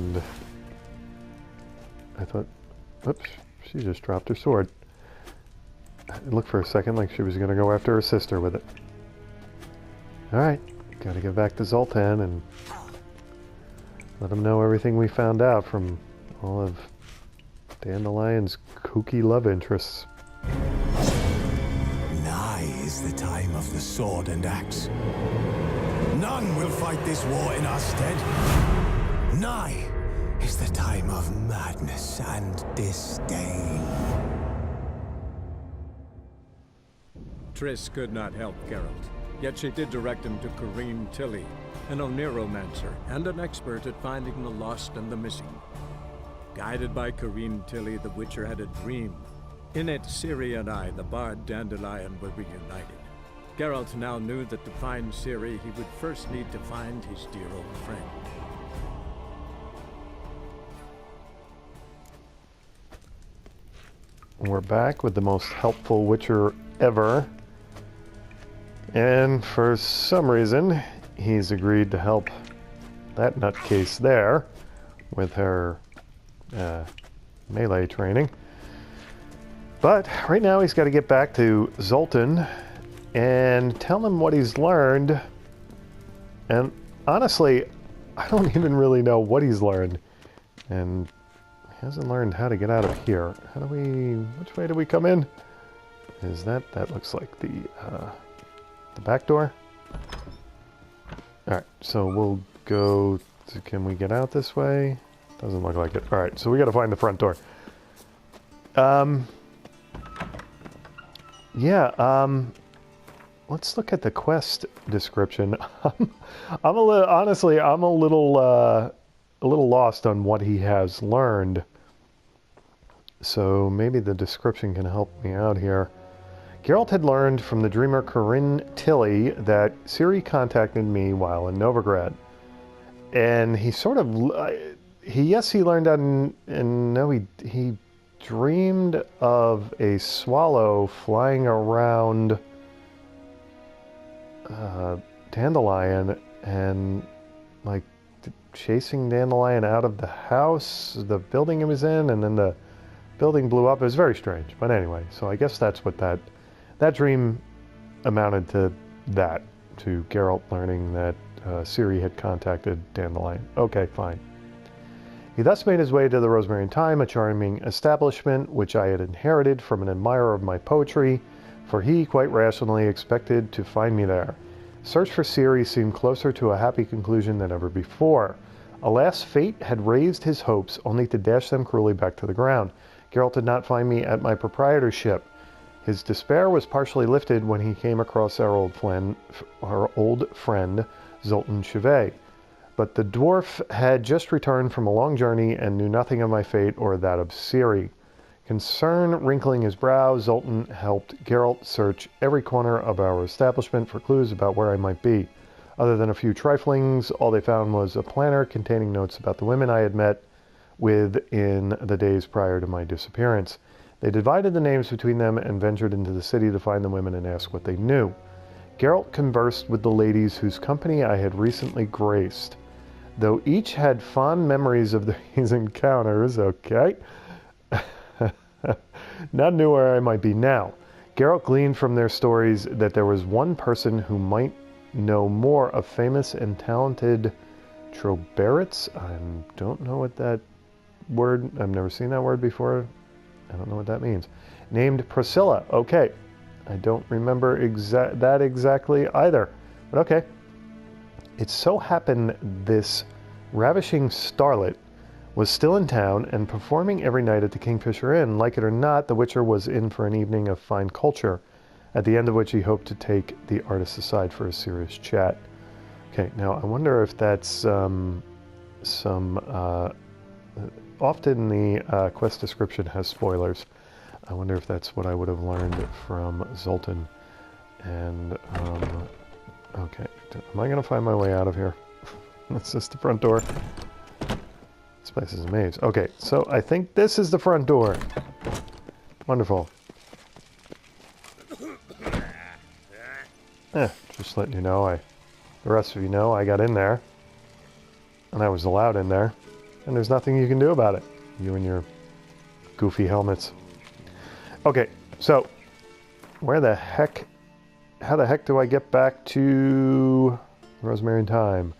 And I thought, oops, she just dropped her sword. It looked for a second like she was going to go after her sister with it. Alright, gotta get back to Zoltan and let him know everything we found out from all of Dandelion's kooky love interests. Nigh is the time of the sword and axe. None will fight this war in our stead. Nigh is the time of madness and disdain. Triss could not help Geralt, yet she did direct him to Corrine Tilly, an Oniromancer and an expert at finding the lost and the missing. Guided by Corrine Tilly, the Witcher had a dream. In it, Ciri and I, the bard Dandelion, were reunited. Geralt now knew that to find Ciri, he would first need to find his dear old friend. We're back with the most helpful Witcher ever. And for some reason, he's agreed to help that nutcase there with her melee training. But right now he's got to get back to Zoltan and tell him what he's learned. And honestly, I don't even really know what he's learned. And he hasn't learned how to get out of here. How do we... which way do we come in? Is that looks like the back door? Alright, so we'll go to... can we get out this way? Doesn't look like it. Alright, so we gotta find the front door. Let's look at the quest description. Honestly, I'm a little lost on what he has learned. So maybe the description can help me out here. Geralt had learned from the dreamer Corrine Tilly that Ciri contacted me while in Novigrad. And he sort of... he learned that, and no, he dreamed of a swallow flying around Dandelion and, like, chasing Dandelion out of the house, the building he was in, and then the building blew up. It was very strange. But anyway, so I guess that's what that dream amounted to, to Geralt learning that Ciri had contacted Dandelion. Okay, fine. He thus made his way to the Rosemary and Thyme, a charming establishment which I had inherited from an admirer of my poetry, for he, quite rationally, expected to find me there. Search for Ciri seemed closer to a happy conclusion than ever before. Alas, fate had raised his hopes, only to dash them cruelly back to the ground. Geralt did not find me at my proprietorship. His despair was partially lifted when he came across our old friend, Zoltan Chevet. But the dwarf had just returned from a long journey and knew nothing of my fate or that of Ciri. Concern wrinkling his brow, Zoltan helped Geralt search every corner of our establishment for clues about where I might be. Other than a few triflings, all they found was a planner containing notes about the women I had met with in the days prior to my disappearance. They divided the names between them and ventured into the city to find the women and ask what they knew. Geralt conversed with the ladies whose company I had recently graced. Though each had fond memories of these encounters, okay, none knew where I might be now. Geralt gleaned from their stories that there was one person who might know more of famous and talented Trobairitz. I don't know what that word, I've never seen that word before. I don't know what that means. Named Priscilla. Okay. I don't remember that exactly either. But okay. It so happened this ravishing starlet was still in town and performing every night at the Kingfisher Inn. Like it or not, the Witcher was in for an evening of fine culture, at the end of which he hoped to take the artist aside for a serious chat. Okay, now I wonder if that's often the quest description has spoilers. I wonder if that's what I would have learned from Zoltan. And, okay. Am I going to find my way out of here? Is this the front door? This place is a maze. Okay, so I think this is the front door. Wonderful. Just letting you know, the rest of you know, I got in there. And I was allowed in there. and there's nothing you can do about it. You and your goofy helmets. Okay, so how the heck do I get back to Rosemary in time?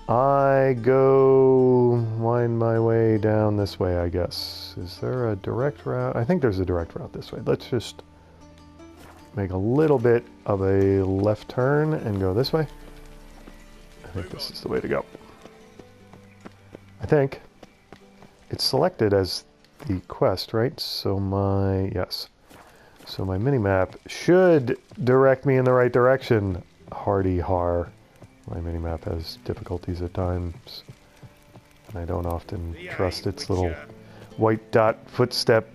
I go wind my way down this way, I guess. Is there a direct route? I think there's a direct route this way. Let's just make a little bit of a left turn and go this way. I think this is the way to go. I think it's selected as the quest, right? So yes. So my mini-map should direct me in the right direction. Hardy har. My mini-map has difficulties at times, and I don't often trust its little white dot footstep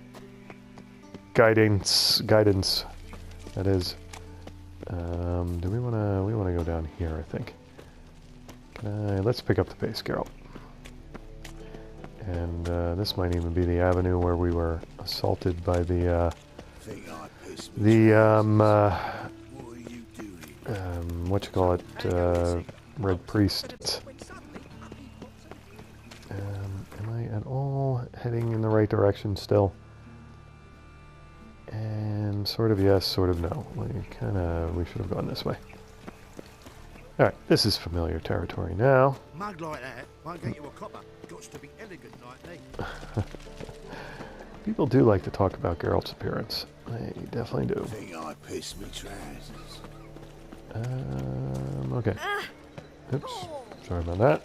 guidance. That is. Do we wanna go down here? I think. Let's pick up the pace, Carol. And this might even be the avenue where we were assaulted by the what you call it, Red Priest. Am I at all heading in the right direction still? And sort of yes, sort of no. We should have gone this way. Alright, this is familiar territory now. Mug like that won't get you a copper. Got to be elegant like me. People do like to talk about Geralt's appearance. They definitely do. Think I piss me trousers. Okay. Oops. Sorry about that.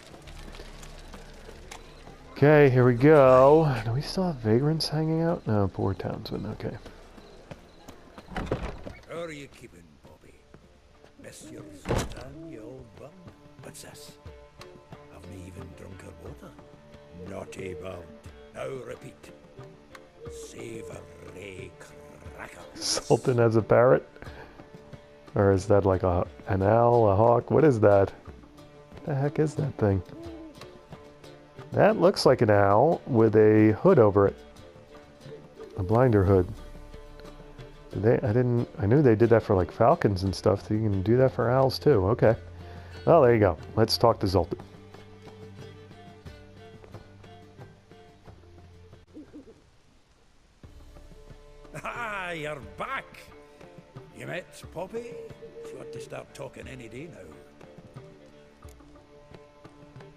Okay, here we go. Do we still have vagrants hanging out? No, poor townsmen. Okay. How are you keeping, Bobby? Miss your sultan, you old bum? What's this? Haven't even drunk her water? Naughty bound. Now repeat. Savory cracker. Sultan as a parrot? Or is that like an owl, a hawk? What is that? What the heck is that thing? That looks like an owl with a hood over it. A blinder hood. I knew they did that for like falcons and stuff, so you can do that for owls too. Okay. Well, there you go. Let's talk to Zoltan. Ah, you're back. You met Poppy? She ought to start talking any day now.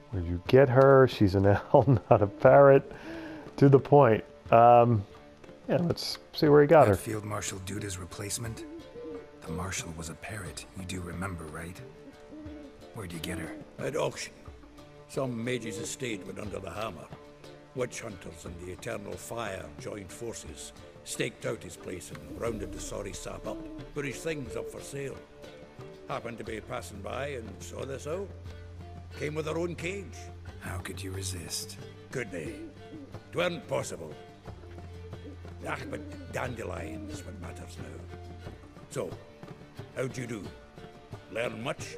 Where'd you get her? She's an owl, not a parrot. To the point. Yeah, let's see where he got her. Field Marshal Duda's replacement? The Marshal was a parrot. You do remember, right? Where'd you get her? At auction. Some mage's estate went under the hammer. Witch hunters and the Eternal Fire joined forces, staked out his place and rounded the sorry sap up, put his things up for sale. Happened to be passing by and saw this out. Came with her own cage. How could you resist? Could they? 'Tweren't possible. Ah, but dandelions what matters now. So, how'd you do? Learn much?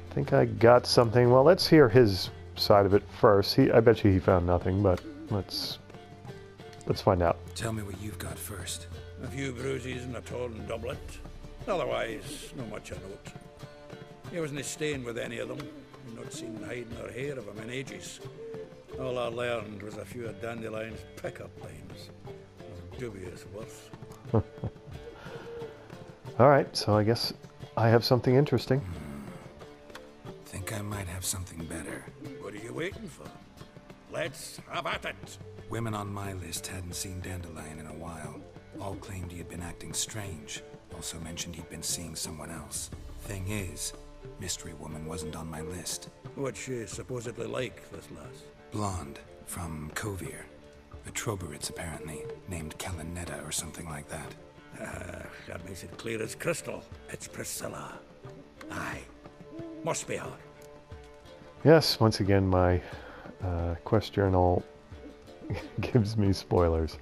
I think I got something. Well, let's hear his side of it first. I bet you he found nothing, but let's find out. Tell me what you've got first. A few bruises and a torn doublet. Otherwise, no much of note. He wasn't staying with any of them. I've not seen hide nor hair of him in ages. All I learned was a few of Dandelion's pick-up lines. Of dubious worth. All right, so I guess I have something interesting. Think I might have something better. What are you waiting for? Let's have at it. Women on my list hadn't seen Dandelion in a while. All claimed he had been acting strange. Also mentioned he'd been seeing someone else. Thing is, Mystery Woman wasn't on my list. What's she supposedly like, this lass? Blonde, from Kovir. A Trobairitz, apparently, named Kalinetta or something like that. That makes it clear as crystal. It's Priscilla. Aye. Must be her. Yes, once again, my quest journal gives me spoilers.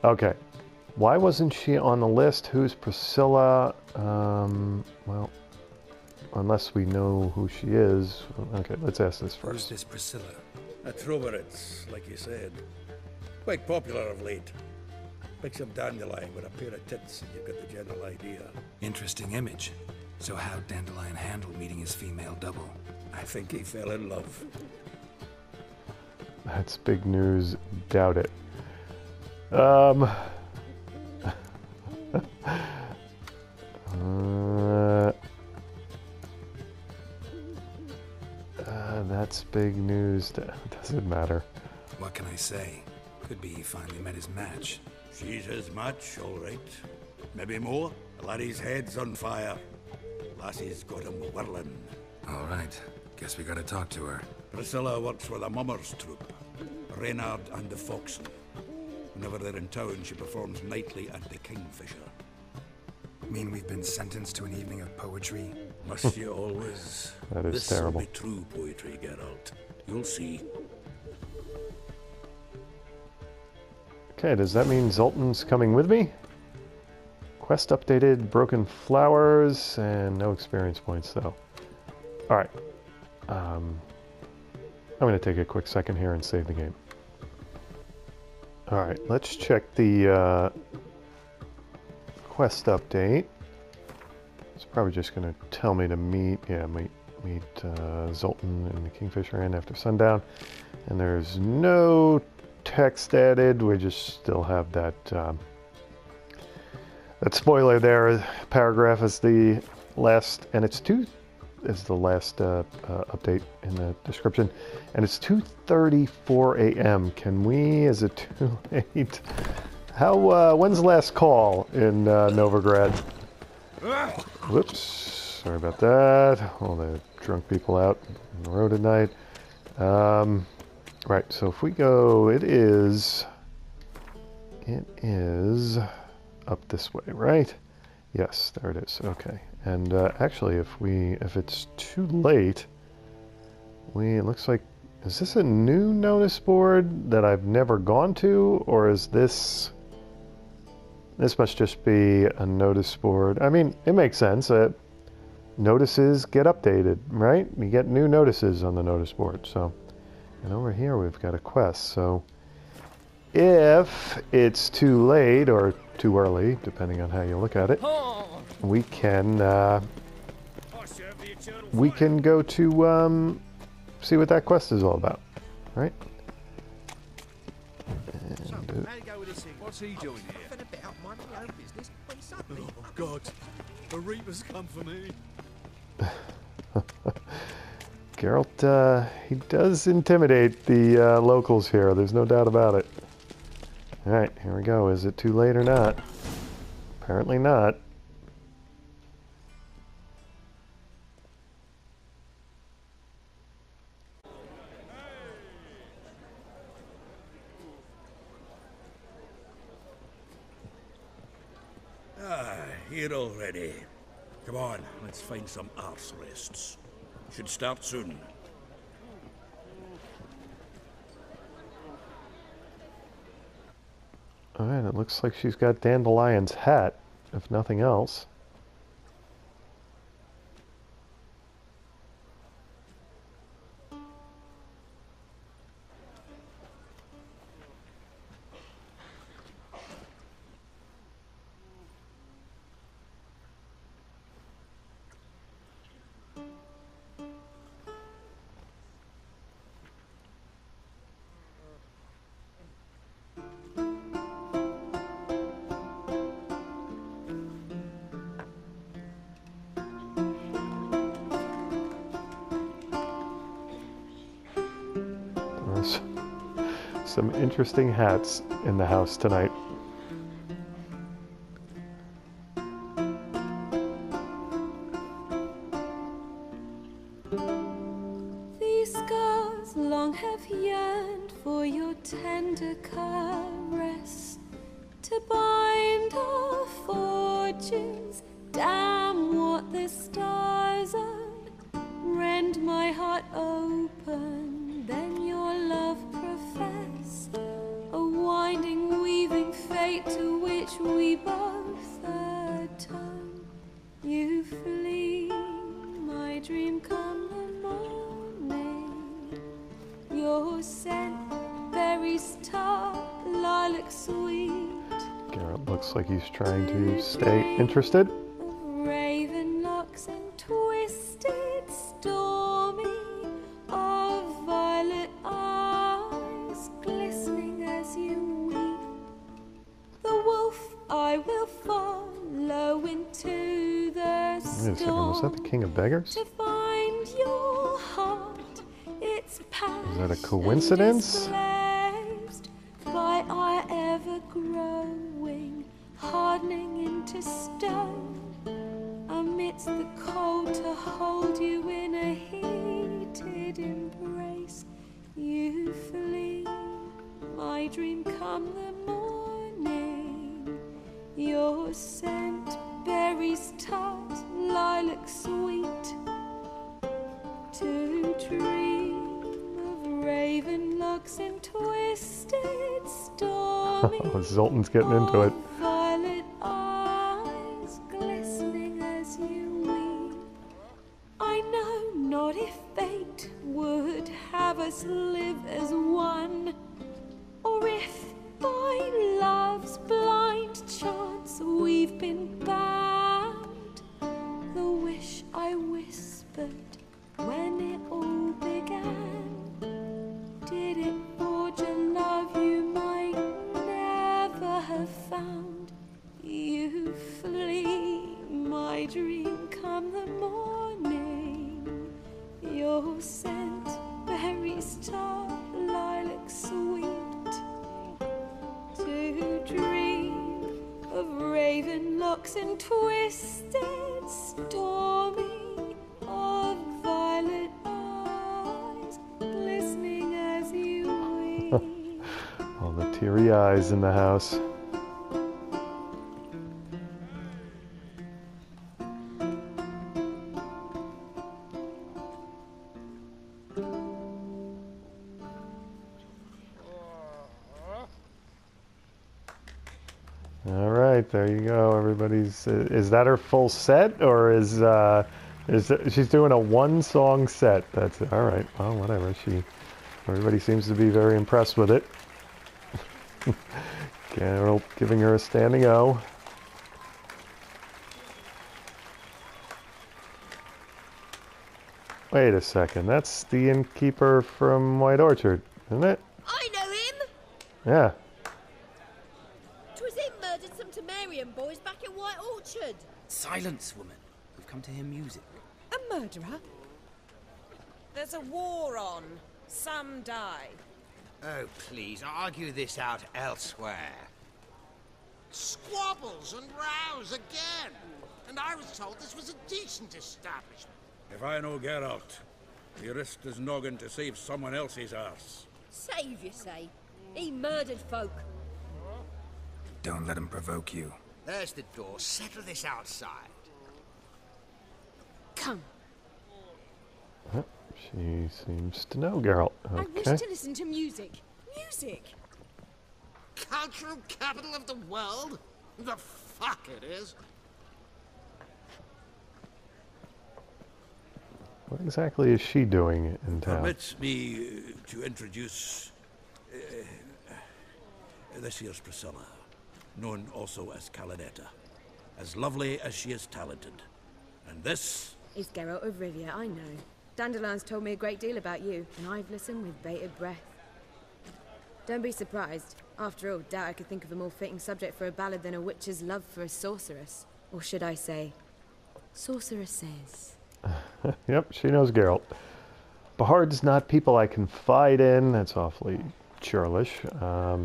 Okay. Why wasn't she on the list? Who's Priscilla? Well, unless we know who she is. Okay, let's ask this first. Who's this Priscilla? A Trobairitz, like you said. Quite popular of late. Picks up Dandelion with a pair of tits and you've got the general idea. Interesting image. So how'd Dandelion handle meeting his female double? I think he fell in love. That's big news. Doubt it. That's big news. Doesn't matter. What can I say? Could be he finally met his match. She's his match, all right. Maybe more. The laddie's head's on fire. Lassie's got him whirling. All right. Guess we gotta talk to her. Priscilla works with a mummers troupe. Reynard and the Foxen. Whenever they're in town, she performs nightly at the Kingfisher. Mean we've been sentenced to an evening of poetry? Must you always? That is This'll terrible. be true poetry, Geralt. You'll see. Okay, does that mean Zoltan's coming with me? Quest updated, broken flowers, and no experience points though. Alright. I'm going to take a quick second here and save the game. Alright, let's check the quest update. It's probably just going to tell me to meet Zoltan in the Kingfisher Inn after sundown. And there's no text added. We just still have that that spoiler there. Paragraph is the last, and it's the last update in the description, and it's 2:34 a.m. Can we? Is it too late? How? When's the last call in Novigrad? Whoops. Sorry about that. All the drunk people out on the road at night. Right. So if we go, it is up this way, right? Yes, there it is. Okay. And actually, if it's too late, it looks like, is this a new notice board that I've never gone to, or is this must just be a notice board? I mean, it makes sense. Notices get updated, right? You get new notices on the notice board. So, and over here we've got a quest. So, if it's too late or too early, depending on how you look at it, we can go to see what that quest is all about, right? So, how do you go with this thing? What's he doing here? I've been a bit out mind my own business, but suddenly... Oh, God. The Reaper's come for me. Geralt, he does intimidate the locals here. There's no doubt about it. All right, here we go. Is it too late or not? Apparently not. Here already. Come on, let's find some arse rests. Should start soon. All right, it looks like she's got Dandelion's hat, if nothing else. Some interesting hats in the house tonight. These scars long have yearned for your tender caress, to bind our fortunes. Damn what the stars own, rend my heart open, then your love profess, a winding, weaving fate to which we both atone. You flee, my dream come the morning, your scent, berries tart, lilac sweet. Geralt looks like he's trying to stay interested. Raven locks and twisted, stormy, of violet eyes. Wait a second, was that the King of Beggars? To find your heart, it's past. Is that a coincidence? Displaced by our ever-growing, hardening into stone. Amidst the cold, to hold you in a heated embrace, you flee. My dream come the morning, your scent, berries tart, lilac sweet. To dream of raven locks and twisted stormy. Oh, Zoltan's getting into it. Violet eyes glistening as you weep. I know not if fate would have us live as one, or if by love's blind chance we've been bound. The wish I whispered when it all began, did it forge a love you might never have found? You flee, my dream come the morning, your scent, berries tart, lilac sweet. To dream of raven locks and twisted stormy, of violet eyes glistening as you weep. All the teary eyes in the house. All right, there you go. Everybody's. Is that her full set, or is she's doing a one-song set? That's all right. Well, whatever. Everybody seems to be very impressed with it. Carol giving her a standing O. Wait a second. That's the innkeeper from White Orchard, isn't it? I know him! Yeah. 'Twas him murdered some Temerian boys back in White Orchard. Silence, woman. We've come to hear music. A murderer? There's a war on. Some die. Oh, please, argue this out elsewhere. Squabbles and rows again. And I was told this was a decent establishment. If I know Geralt, he risked his noggin to save someone else's arse. Save, you say? He murdered folk. Don't let him provoke you. There's the door. Settle this outside. Come. She seems to know Geralt. I Okay. wish to listen to music. Music! Cultural capital of the world? The fuck it is. What exactly is she doing in town? Permit me to introduce this here's Priscilla, known also as Calinetta, as lovely as she is talented. And this is Geralt of Rivia, I know. Dandelion's told me a great deal about you, and I've listened with bated breath. Don't be surprised. After all, doubt I could think of a more fitting subject for a ballad than a witch's love for a sorceress. Or should I say, sorceresses. Yep, she knows Geralt. Bards not people I confide in. That's awfully churlish.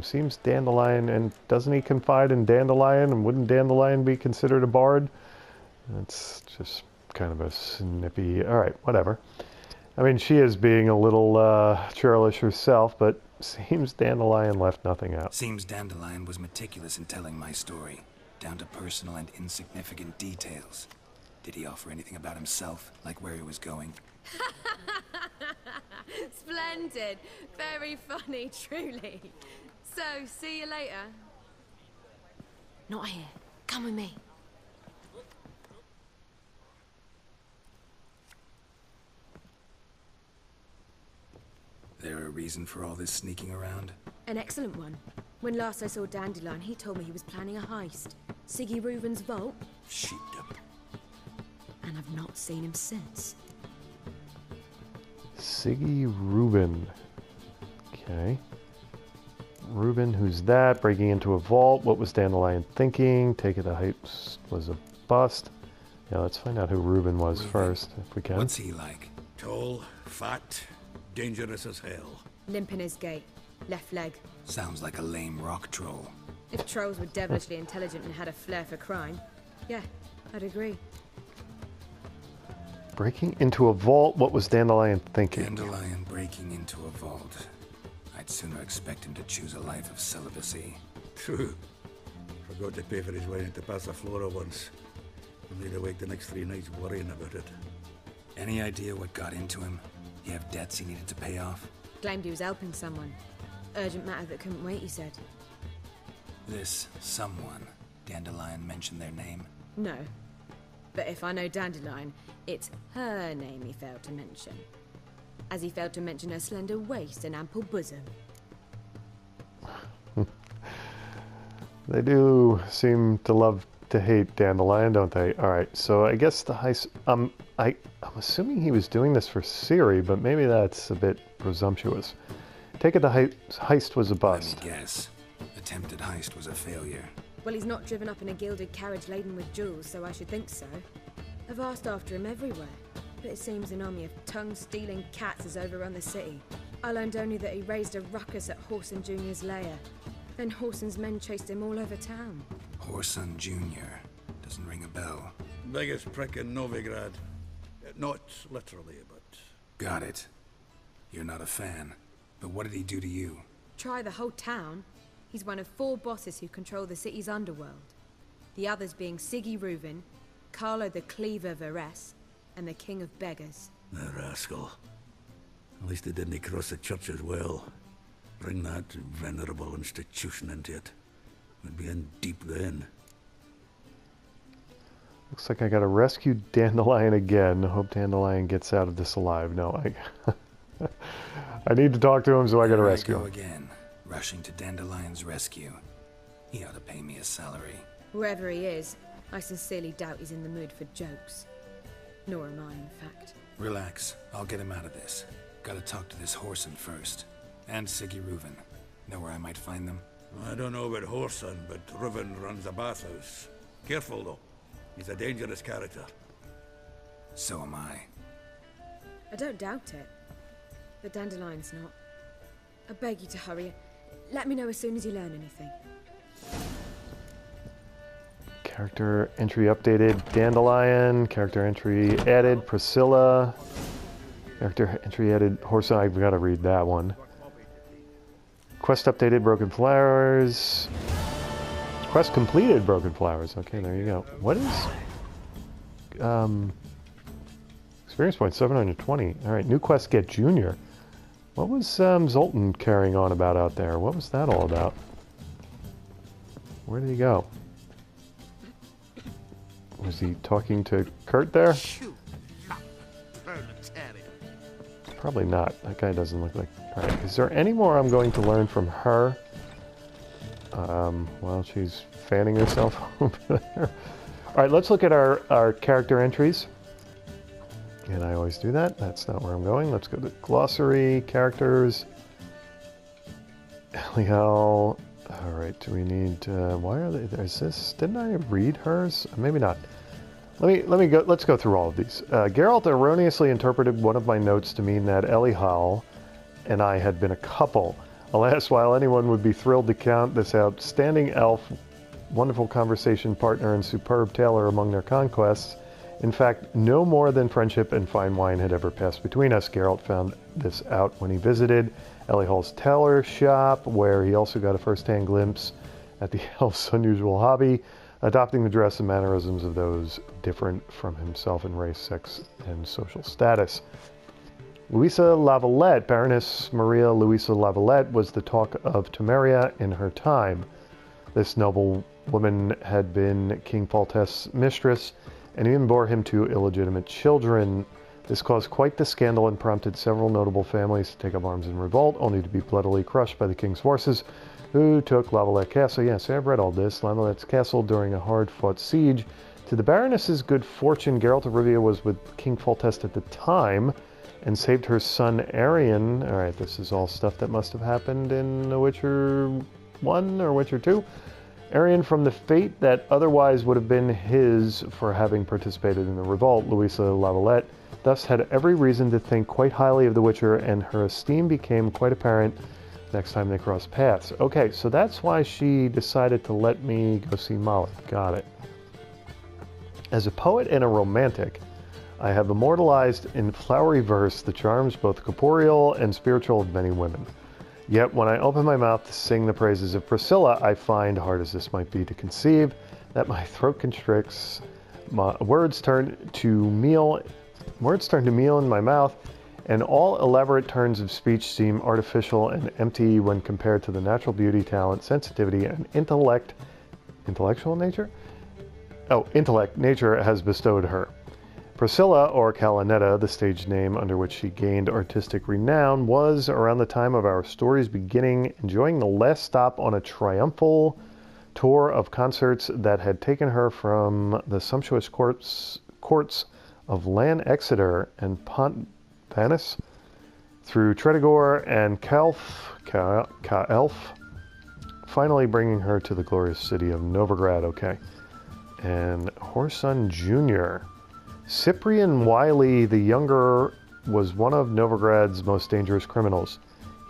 Seems Dandelion, and doesn't he confide in Dandelion? And wouldn't Dandelion be considered a bard? That's just kind of a snippy. All right, whatever. I mean, she is being a little churlish herself, but seems Dandelion left nothing out. Seems Dandelion was meticulous in telling my story, down to personal and insignificant details. Did he offer anything about himself, like where he was going? Splendid. Very funny, truly. So, see you later. Not here. Come with me. There a reason for all this sneaking around? An excellent one. When last I saw Dandelion, he told me he was planning a heist. Siggy Reuben's vault. sheepdom. And I've not seen him since. Siggy Reuben. Okay. Reuben, who's that? Breaking into a vault. What was Dandelion thinking? Take it the heist was a bust. Yeah, let's find out who Reuben was Reuben. first, if we can. What's he like? Tall, fat, dangerous as hell. Limp in his gait. Left leg. Sounds like a lame rock troll. If trolls were devilishly intelligent and had a flair for crime, yeah, I'd agree. Breaking into a vault, what was Dandelion thinking? Dandelion breaking into a vault. I'd sooner expect him to choose a life of celibacy. True. Forgot to pay for his wine at the Passaflora once. And laid awake the next 3 nights worrying about it. Any idea what got into him? You have debts he needed to pay off? Claimed he was helping someone. Urgent matter that couldn't wait, he said. This someone, Dandelion mentioned their name? No. But if I know Dandelion, it's her name he failed to mention. As he failed to mention her slender waist and ample bosom. They do seem to love to hate Dandelion, don't they? Alright, so I guess the heist... I'm assuming he was doing this for Ciri, but maybe that's a bit presumptuous. Take it the heist was a bust. Let me guess. Attempted heist was a failure. Well, he's not driven up in a gilded carriage laden with jewels, so I should think so. I've asked after him everywhere, but it seems an army of tongue-stealing cats has overrun the city. I learned only that he raised a ruckus at Whoreson Jr.'s lair. Then Whoreson's men chased him all over town. Whoreson Jr. Doesn't ring a bell. Biggest prick in Novigrad. Not literally, but... Got it. You're not a fan. But what did he do to you? Try the whole town. He's one of 4 bosses who control the city's underworld. The others being Siggy Reuven, Carlo the Cleaver Varese, and the King of Beggars. The rascal. At least they didn't cross the church as well. Bring that venerable institution into it. We'd be in deep then. Looks like I gotta rescue Dandelion again. Hope Dandelion gets out of this alive. No, I need to talk to him, so I gotta rescue him. Again, rushing to Dandelion's rescue. He ought to pay me a salary. Wherever he is, I sincerely doubt he's in the mood for jokes. Nor am I, in fact. Relax. I'll get him out of this. Gotta talk to this Whoreson first. And Siggy Reuven. Know where I might find them? I don't know about Whoreson, but Reuven runs a bathhouse. Careful, though. He's a dangerous character. So am I. I don't doubt it. But Dandelion's not. I beg you to hurry. Let me know as soon as you learn anything. Character entry updated, Dandelion. Character entry added, Priscilla. Character entry added, Whoreson. I've got to read that one. Quest updated, Broken Flowers. Quest completed, Broken Flowers. Okay, there you go. What is... experience points, 720. Alright, new quest, get Junior. What was Zoltan carrying on about out there? What was that all about? Where did he go? Was he talking to Kurt there? Probably not. That guy doesn't look like... Alright, is there any more I'm going to learn from her? While she's fanning herself over there. Alright, let's look at our character entries. And I always do that. That's not where I'm going. Let's go to glossary, characters. Eliel. Alright, do we need... why are they... Is this... Didn't I read hers? Maybe not. Let me go... Let's go through all of these. Geralt erroneously interpreted one of my notes to mean that Eliel and I had been a couple. Alas, while anyone would be thrilled to count this outstanding elf, wonderful conversation partner, and superb tailor among their conquests, in fact, no more than friendship and fine wine had ever passed between us. Geralt found this out when he visited Eliel's tailor shop, where he also got a first-hand glimpse at the elf's unusual hobby, adopting the dress and mannerisms of those different from himself in race, sex, and social status. Louisa Lavalette, Baroness Maria Louisa Lavalette, was the talk of Temeria in her time. This noble woman had been King Foltest's mistress, and even bore him 2 illegitimate children. This caused quite the scandal and prompted several notable families to take up arms in revolt, only to be bloodily crushed by the king's forces, who took Lavalette Castle. Yes, I've read all this. Lavalette's castle during a hard-fought siege. To the Baroness's good fortune, Geralt of Rivia was with King Foltest at the time, and saved her son Arion. Alright, this is all stuff that must have happened in The Witcher 1 or Witcher 2. Aryan from the fate that otherwise would have been his for having participated in the revolt, Louisa Lavalette thus had every reason to think quite highly of the Witcher, and her esteem became quite apparent next time they crossed paths. Okay, so that's why she decided to let me go see Molly. Got it. As a poet and a romantic, I have immortalized in flowery verse the charms both corporeal and spiritual of many women. Yet when I open my mouth to sing the praises of Priscilla, I find, hard as this might be to conceive, that my throat constricts, my words turn to meal in my mouth, and all elaborate turns of speech seem artificial and empty when compared to the natural beauty, talent, sensitivity, and intellect nature has bestowed her. Priscilla, or Calinetta, the stage name under which she gained artistic renown, was, around the time of our story's beginning, enjoying the last stop on a triumphal tour of concerts that had taken her from the sumptuous courts of Lan Exeter and Ponthanis through Tredegar and Kaelf, finally bringing her to the glorious city of Novigrad. Okay. And Horson Jr. Cyprian Wiley the Younger was one of Novigrad's most dangerous criminals.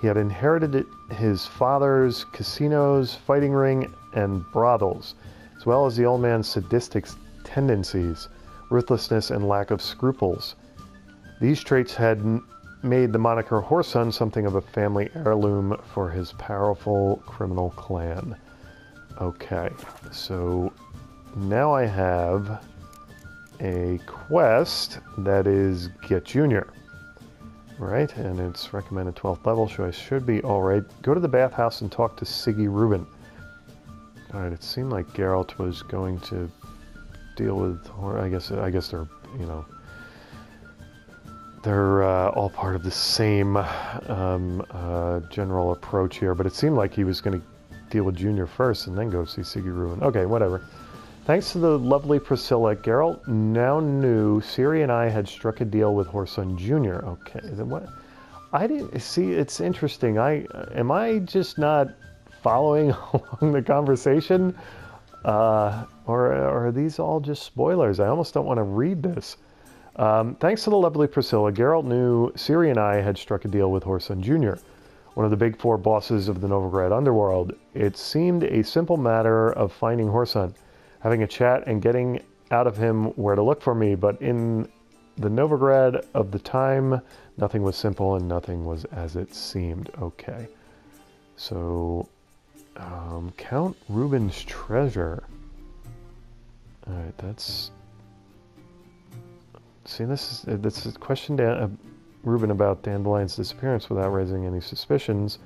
He had inherited his father's casinos, fighting ring, and brothels, as well as the old man's sadistic tendencies, ruthlessness, and lack of scruples. These traits had made the moniker Horson something of a family heirloom for his powerful criminal clan. Okay, so now I have a quest that is Get Junior, right? And it's recommended 12th level, so I should be all right. Go to the bathhouse and talk to Siggy Rubin. All right, it seemed like Geralt was going to deal with, or I guess they're, you know, they're all part of the same general approach here, but it seemed like he was going to deal with Junior first and then go see Siggy Rubin. Okay, whatever. Thanks to the lovely Priscilla, Geralt now knew Ciri and I had struck a deal with Horson Jr. Okay, then what? I didn't see. It's interesting. Am I just not following along the conversation, or are these all just spoilers? I almost don't want to read this. Thanks to the lovely Priscilla, Geralt knew Ciri and I had struck a deal with Horson Jr., one of the big four bosses of the Novigrad underworld. It seemed a simple matter of finding Horson, having a chat, and getting out of him where to look for me, but in the Novigrad of the time, nothing was simple and nothing was as it seemed. Okay, so Count Rubin's treasure. All right, that's... See, this is question Rubin about Dandelion's disappearance without raising any suspicions.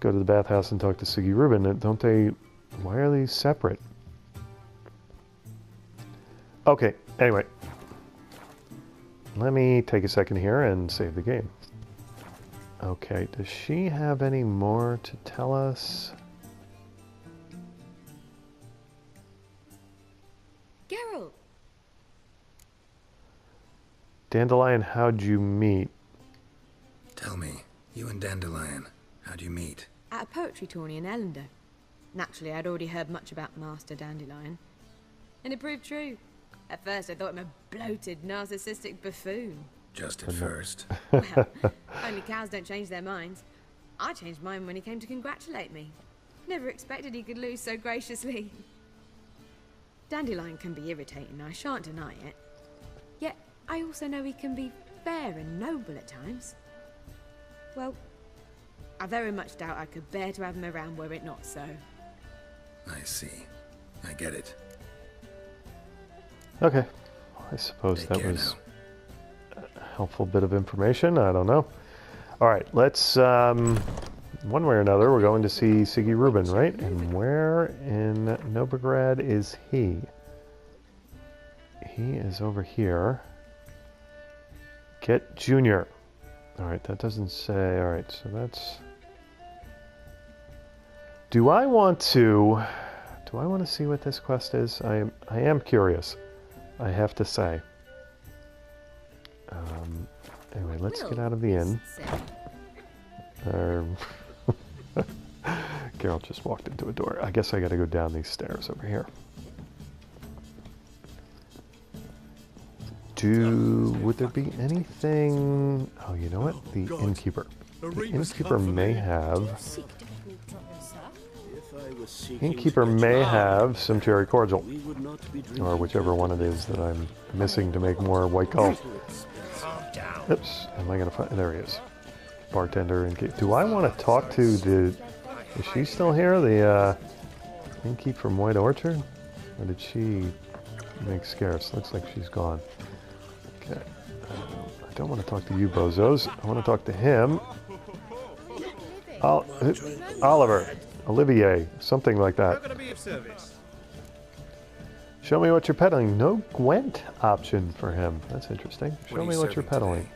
Go to the bathhouse and talk to Siggy Rubin. Don't they... Why are these separate? Okay, anyway. Let me take a second here and save the game. Okay, does she have any more to tell us? Geralt! Dandelion, how'd you meet? Tell me, you and Dandelion, how'd you meet? At a poetry tourney in Ellender. Naturally, I'd already heard much about Master Dandelion. And it proved true. At first, I thought him a bloated, narcissistic buffoon. Just at first. Well, only cows don't change their minds. I changed mine when he came to congratulate me. Never expected he could lose so graciously. Dandelion can be irritating, I shan't deny it. Yet, I also know he can be fair and noble at times. Well, I very much doubt I could bear to have him around were it not so. I see. I get it. Okay. I suppose that was a helpful bit of information. I don't know. All right, let's, one way or another, we're going to see Siggy Rubin, right? And where in Novigrad is he? He is over here. Get Junior. All right, that doesn't say. All right, so that's... Do I want to see what this quest is? I am curious, I have to say. Anyway, let's get out of the inn. Geralt just walked into a door. I guess I gotta go down these stairs over here. Would there be anything... Oh, you know what? The innkeeper. The innkeeper may have... Innkeeper may have some cherry cordial. Or whichever one it is that I'm missing to make more white gull. Oops. Am I gonna find... There he is. Bartender. Do I want to talk to the... Is she still here? The innkeep from White Orchard? Or did she make scarce? Looks like she's gone. Okay. I don't want to talk to you bozos. I want to talk to him. Oliver. Olivier. Something like that. Show me what you're peddling. No Gwent option for him. That's interesting. Show me what you're peddling.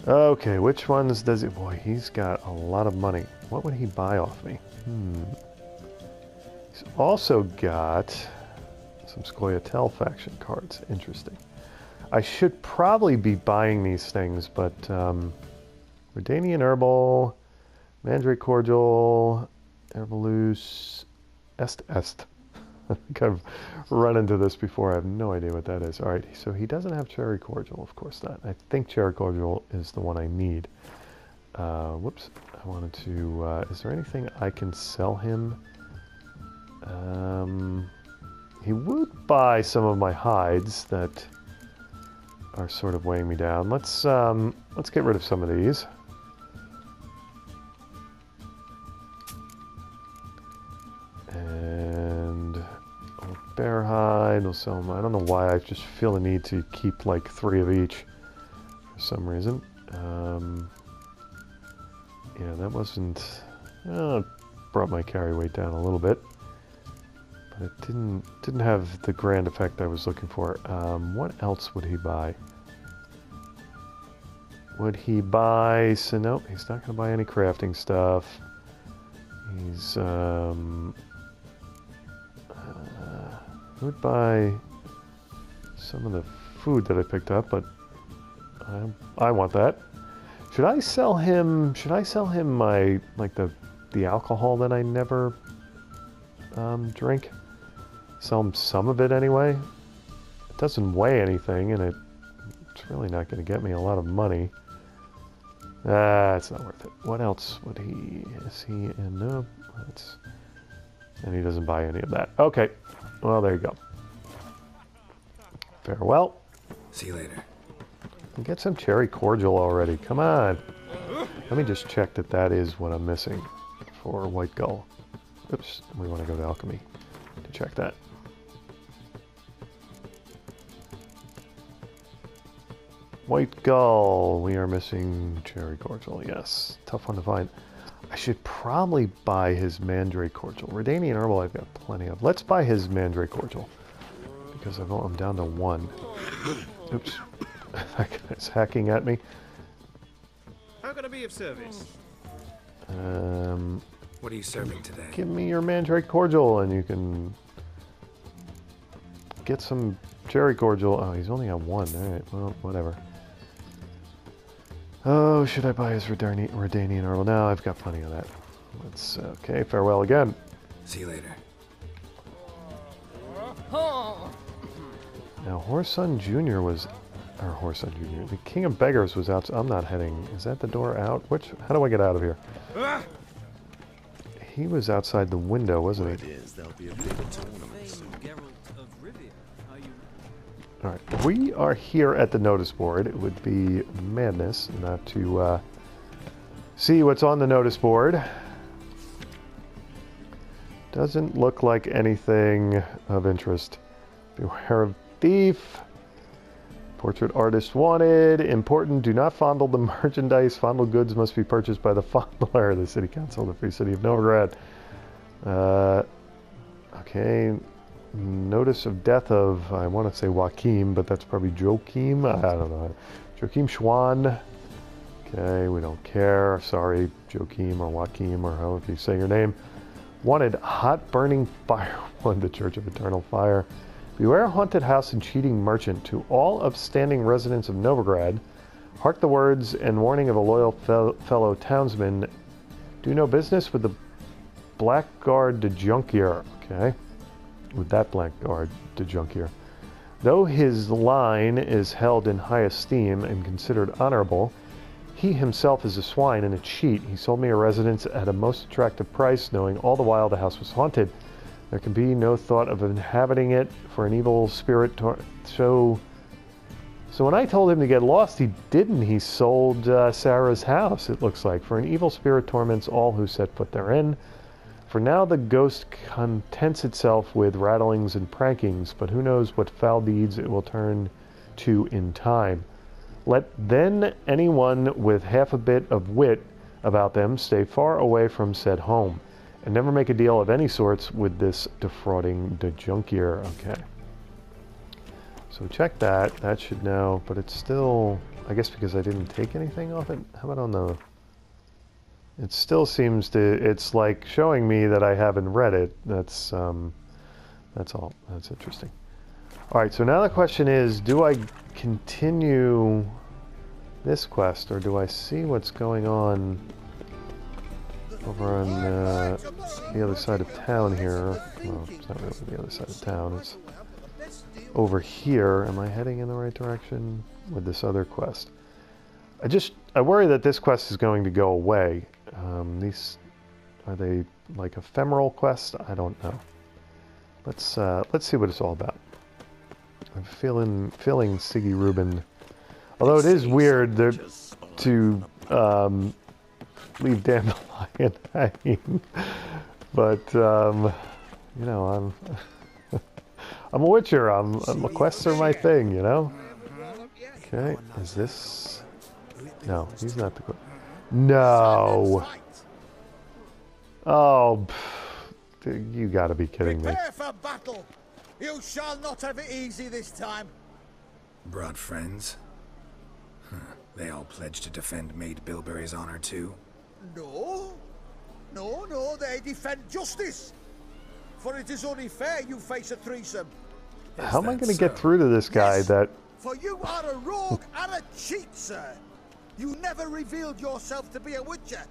Okay, which ones does he... Boy, he's got a lot of money. What would he buy off me? He's also got some Scoia'tael faction cards. Interesting. I should probably be buying these things, but Redanian Herbal, Mandrake Cordial, Herbalus, Est. I think I've run into this before. I have no idea what that is. All right, so he doesn't have Cherry Cordial, of course not. I think Cherry Cordial is the one I need. Whoops. I wanted to... is there anything I can sell him? He would buy some of my hides that are sort of weighing me down. Let's get rid of some of these. And bear hide, we'll sell them. I don't know why, I just feel the need to keep like 3 of each for some reason. Yeah, that wasn't... it brought my carry weight down a little bit. But it didn't have the grand effect I was looking for. What else would he buy? Would he buy... So nope, he's not going to buy any crafting stuff. He's... he would buy some of the food that I picked up, but I want that. Should I sell him my, like the alcohol that I never drink? Sell him some of it anyway. It doesn't weigh anything, and it's really not going to get me a lot of money. It's not worth it. What else would he... Is he in... No, and he doesn't buy any of that. Okay. Well, there you go. Farewell. See you later. Get some cherry cordial already. Come on. Let me just check that is what I'm missing for white gull. Oops. We want to go to alchemy to check that. White gull. We are missing cherry cordial. Yes. Tough one to find. I should probably buy his Mandrake Cordial. Redanian Herbal I've got plenty of. Let's buy his Mandrake Cordial. Because I'm down to 1. Oops. That guy's hacking at me. How can I be of service? What are you serving today? Give me your Mandrake Cordial and you can get some cherry cordial. Oh, he's only got 1. Alright, well, whatever. Oh, should I buy his Redanian Herbal? No, I've got plenty of that. Let's, okay, farewell again. See you later. Now, Horson Jr. was... Or Horson Jr. The King of Beggars was out... I'm not heading... Is that the door out? How do I get out of here? He was outside the window, wasn't he? Alright, we are here at the notice board. It would be madness not to see what's on the notice board. Doesn't look like anything of interest. Beware of thief. Portrait artist wanted. Important, do not fondle the merchandise. Fondled goods must be purchased by the fondler. The City Council of the Free City of Novigrad. Okay. Notice of death of, I want to say Joachim, but that's probably Joachim. I don't know. Joachim Schwan. Okay, we don't care. Sorry, Joachim or Joachim or however you say your name. Wanted hot burning firewood, the Church of Eternal Fire. Beware haunted house and cheating merchant. To all upstanding residents of Novigrad, hark the words and warning of a loyal fellow townsman. Do no business with the Blackguard de Junkier. Okay. With that Blackguard de Junkier. Though his line is held in high esteem and considered honorable, he himself is a swine and a cheat. He sold me a residence at a most attractive price, knowing all the while the house was haunted. There can be no thought of inhabiting it for an evil spirit. So when I told him to get lost, he didn't. He sold Sarah's house, it looks like. For an evil spirit torments all who set foot therein. For now the ghost contents itself with rattlings and prankings, but who knows what foul deeds it will turn to in time. Let then anyone with half a bit of wit about them stay far away from said home, and never make a deal of any sorts with this defrauding de Junkier. Okay. So check that. That should now, but it's still, I guess because I didn't take anything off it. How about on the... It still seems to, it's like showing me that I haven't read it. That's all. That's interesting. All right, so now the question is, do I continue this quest, or do I see what's going on over on the other side of town here? Well, it's not really the other side of town. It's over here. Am I heading in the right direction with this other quest? I worry that this quest is going to go away. These, are they like ephemeral quests? I don't know. Let's see what it's all about. I'm feeling Siggy Rubin. Although it is weird to leave Dandelion hanging, but you know, I'm a Witcher. Quests are my thing, you know. Okay, is this? No, he's not the. No. Oh, you got to be kidding me. Prepare for battle. You shall not have it easy this time. Brought friends? They all pledged to defend Maid Bilberry's honor too? No, they defend justice. For it is only fair you face a threesome. How am I going to get through to this guy that... For you are a rogue and a cheat, sir. You never revealed yourself to be a witcher.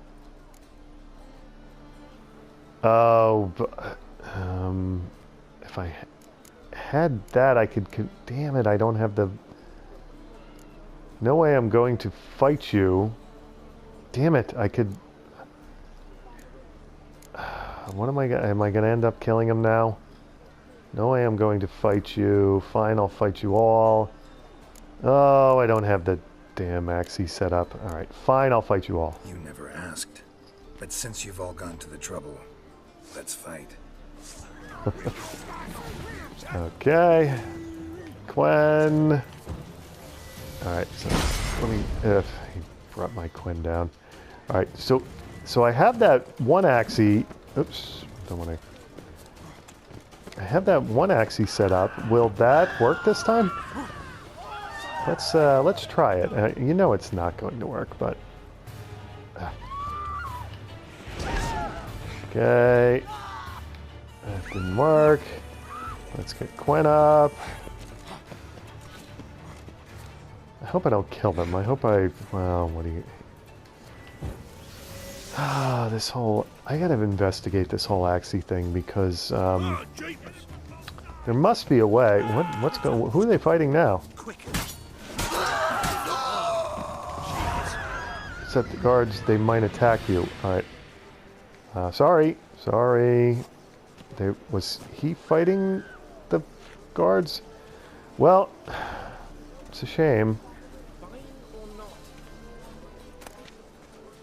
Oh, if I had that, I could... Damn it, I don't have the... No way I'm going to fight you. Damn it, I could... What am I going to end up killing him now? No way I'm going to fight you. Fine, I'll fight you all. Oh, I don't have the damn Axie set up. Alright, fine, I'll fight you all. You never asked. But since you've all gone to the trouble, let's fight. Okay. Quen. Alright, so let me... he brought my Quen down. Alright, so I have that one Axie... Oops, don't want to... I have that one Axie set up. Will that work this time? Let's try it. You know it's not going to work, but... Okay. That didn't work. Let's get Quen up. I hope I don't kill them. I hope I... Well, what do you... this whole... I gotta investigate this whole Axie thing because, there must be a way. What's going... Who are they fighting now? Set the guards. They might attack you. Alright. Sorry. Was he fighting the guards? Well, it's a shame.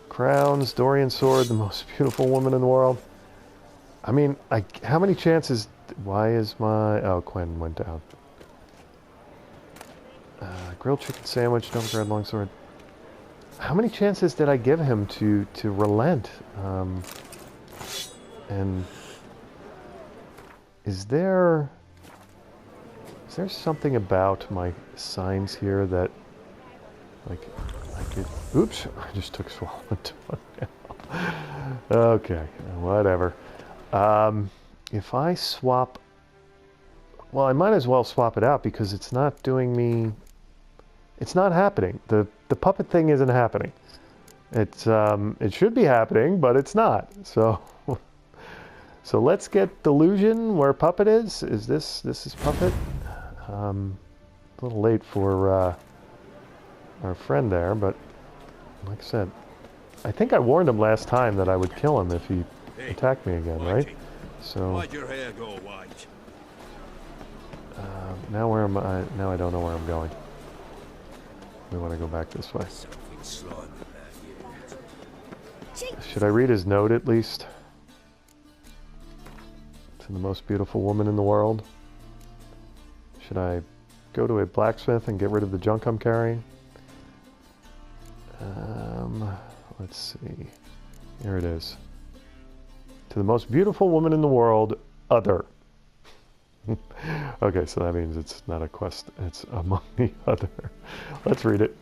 Crowns, Dorian sword, the most beautiful woman in the world. I mean, how many chances... Why is my... Oh, Quen went down. Grilled chicken sandwich, double bread, longsword. How many chances did I give him to relent? And... Is there something about my signs here that... Like... I could... Oops, I just took swallowed. Okay, whatever. If I swap... Well, I might as well swap it out because it's not doing me... It's not happening. The puppet thing isn't happening. It's it should be happening, but it's not. So so let's get Delusion where Puppet is. Is this is Puppet? A little late for our friend there, but like I said, I think I warned him last time that I would kill him if he attacked me again, right? So Why'd your hair go white? now where am I? Now I don't know where I'm going. We want to go back this way. Should I read his note at least? To the most beautiful woman in the world. Should I go to a blacksmith and get rid of the junk I'm carrying? Let's see. Here it is. To the most beautiful woman in the world, other. Okay, so that means it's not a quest, it's among the other. Let's read it.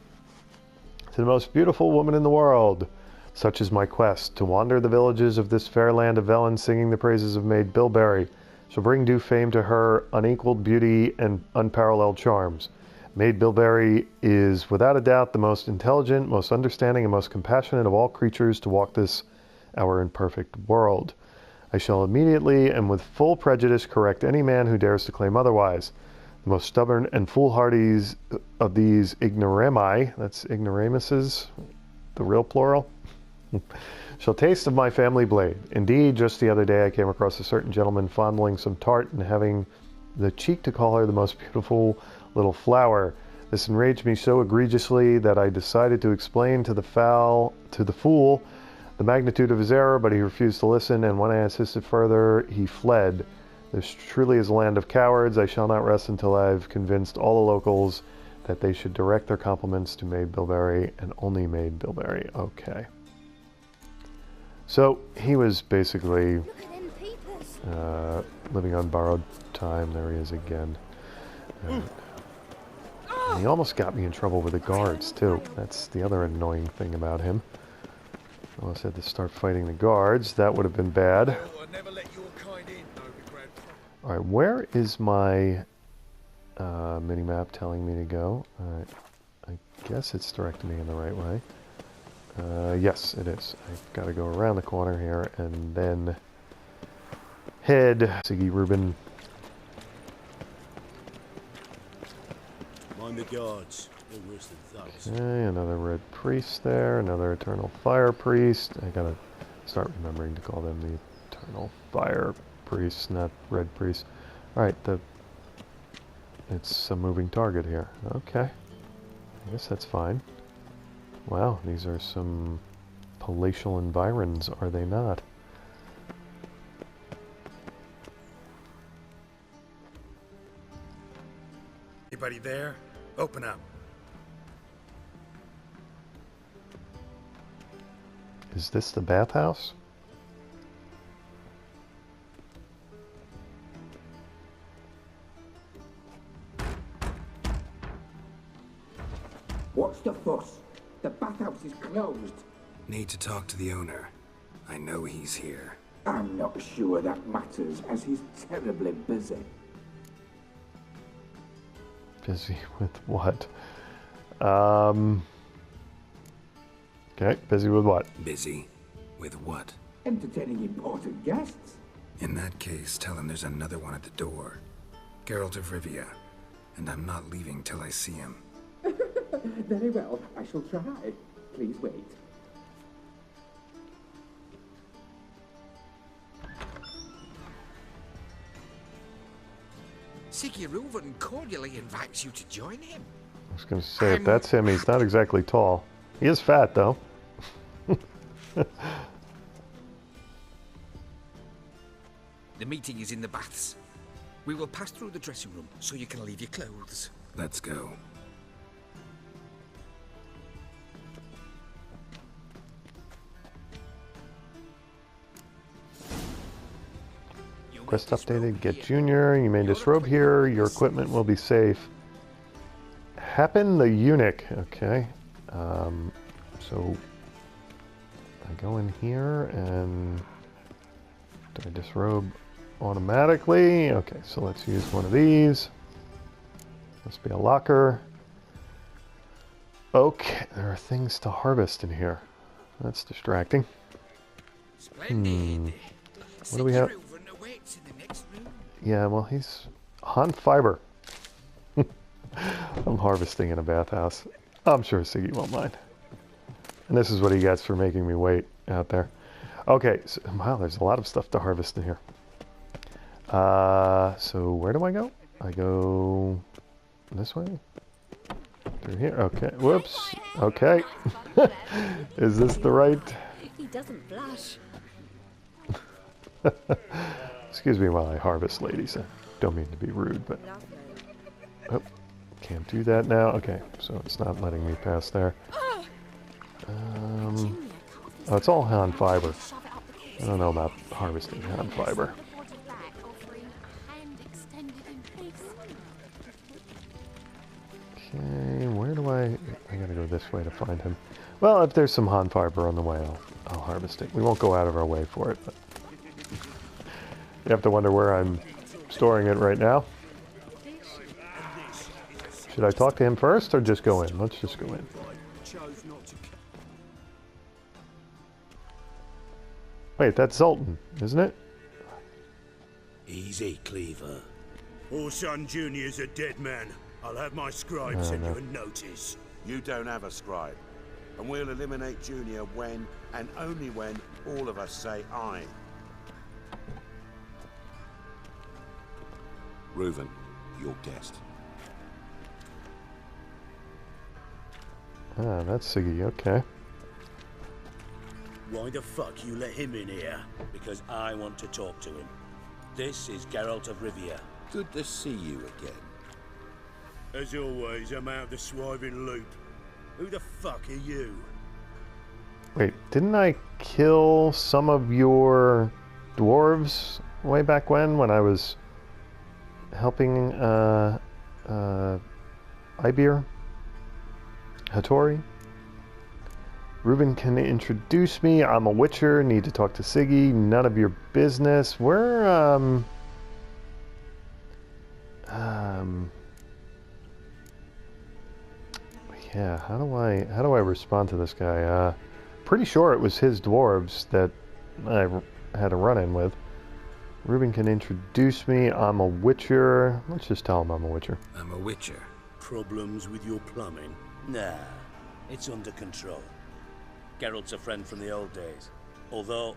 To the most beautiful woman in the world, such is my quest, to wander the villages of this fair land of Velen, singing the praises of Maid Bilberry, shall bring due fame to her unequaled beauty and unparalleled charms. Maid Bilberry is without a doubt the most intelligent, most understanding, and most compassionate of all creatures to walk this our imperfect world. I shall immediately and with full prejudice correct any man who dares to claim otherwise. The most stubborn and foolhardy of these ignorami, that's ignoramuses, the real plural, shall taste of my family blade. Indeed, just the other day I came across a certain gentleman fondling some tart and having the cheek to call her the most beautiful little flower. This enraged me so egregiously that I decided to explain to the fool the magnitude of his error, but he refused to listen, and when I insisted further, he fled. This truly is a land of cowards. I shall not rest until I've convinced all the locals that they should direct their compliments to Maid Bilberry, and only Maid Bilberry. Okay. So, he was basically living on borrowed time. There he is again. And he almost got me in trouble with the guards, too. That's the other annoying thing about him. I almost had to start fighting the guards. That would have been bad. Alright, where is my mini-map telling me to go? Alright, I guess it's directing me in the right way. Yes, it is. I've got to go around the corner here and then head Siggy Rubin. Mind the guards. They're worse than thugs. Okay, another red priest there, another eternal fire priest. I gotta start remembering to call them the eternal fire priests, not red priests. Alright, it's a moving target here. Okay. I guess that's fine. Wow, these are some palatial environs, are they not? Anybody there? Open up. Is this the bathhouse? What's the fuss? The bathhouse is closed. Need to talk to the owner. I know he's here. I'm not sure that matters, as he's terribly busy. Busy with what? Okay, busy with what? Busy with what? Entertaining important guests. In that case, tell him there's another one at the door. Geralt of Rivia. And I'm not leaving till I see him. Very well, I shall try. Please wait. Siggy Reuven cordially invites you to join him. I was going to say, if that's him, he's not exactly tall. He is fat, though. The meeting is in the baths. We will pass through the dressing room so you can leave your clothes. Let's go. Quest updated. Get Junior. You may disrobe here. Your equipment will be safe. Happen the eunuch. Okay. So I go in here and do I disrobe automatically? Okay, so let's use one of these. Must be a locker. Okay, there are things to harvest in here. That's distracting. Splendid. What do we have? Yeah, well, he's on fiber. I'm harvesting in a bathhouse. I'm sure Siggy won't mind. And this is what he gets for making me wait out there. Okay, so, wow, there's a lot of stuff to harvest in here. So where do I go? I go this way? Through here? Okay, whoops. Okay. Is this the right? He doesn't blush. Excuse me while I harvest, ladies. I don't mean to be rude, but... Oh, can't do that now. Okay, so it's not letting me pass there. Oh, it's all hand fiber. I don't know about harvesting hand fiber. Okay, where do I gotta go this way to find him. Well, if there's some hand fiber on the way, I'll harvest it. We won't go out of our way for it, but you have to wonder where I'm storing it right now. Should I talk to him first or just go in? Let's just go in. Wait, that's Zoltan, isn't it? Easy, Cleaver. Orson Jr.'s a dead man. I'll have my scribe send you a notice. You don't have a scribe. And we'll eliminate Junior when, and only when, all of us say aye. Reuven, your guest. Ah, that's Siggy, okay. Why the fuck you let him in here? Because I want to talk to him. This is Geralt of Rivia. Good to see you again. As always, I'm out the swiving loop. Who the fuck are you? Wait, didn't I kill some of your dwarves way back when I was helping Ibir? Hattori? Reuven can introduce me. I'm a witcher. Need to talk to Siggy. None of your business. Where, yeah, how do I respond to this guy? Pretty sure it was his dwarves that I had a run-in with. Reuven can introduce me. I'm a witcher. Let's just tell him I'm a witcher. I'm a witcher. Problems with your plumbing? Nah, it's under control. Geralt's a friend from the old days. Although...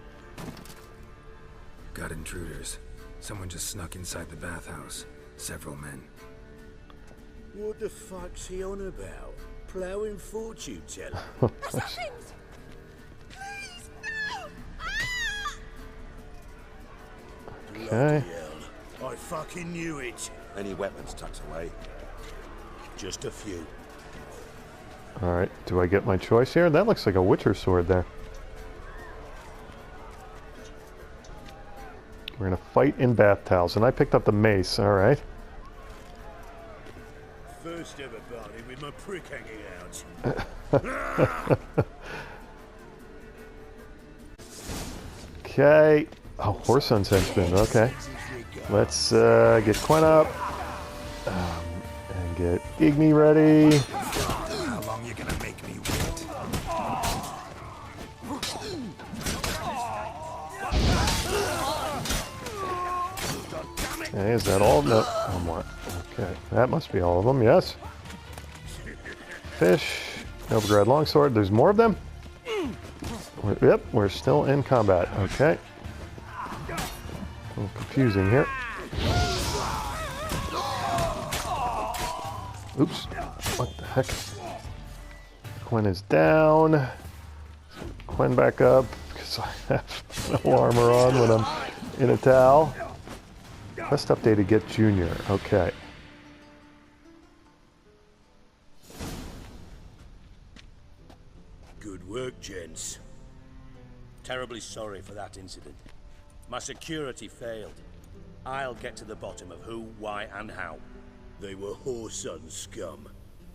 Got intruders. Someone just snuck inside the bathhouse. Several men. What the fuck's he on about? Plowing fortune teller? Assassins! Please, no! Okay. Hell, I fucking knew it. Any weapons tucked away? Just a few. Alright, do I get my choice here? That looks like a witcher sword there. We're gonna fight in bath towels, and I picked up the mace, alright. First ever party with my prick hanging out. Okay. Oh, Horsun's henchman, okay. Let's get Quen up. And get Igni ready. How long you gonna make me wait? Okay, is that all? No, one more. Okay, that must be all of them, yes. Fish, Novigrad longsword, there's more of them? Yep, we're still in combat, okay. A little confusing here. Oops, what the heck? Quen is down. Quen back up, because I have no armor on when I'm in a towel. Quest updated, get Junior, okay. Good work, gents. Terribly sorry for that incident. My security failed. I'll get to the bottom of who, why, and how. They were Horsun scum.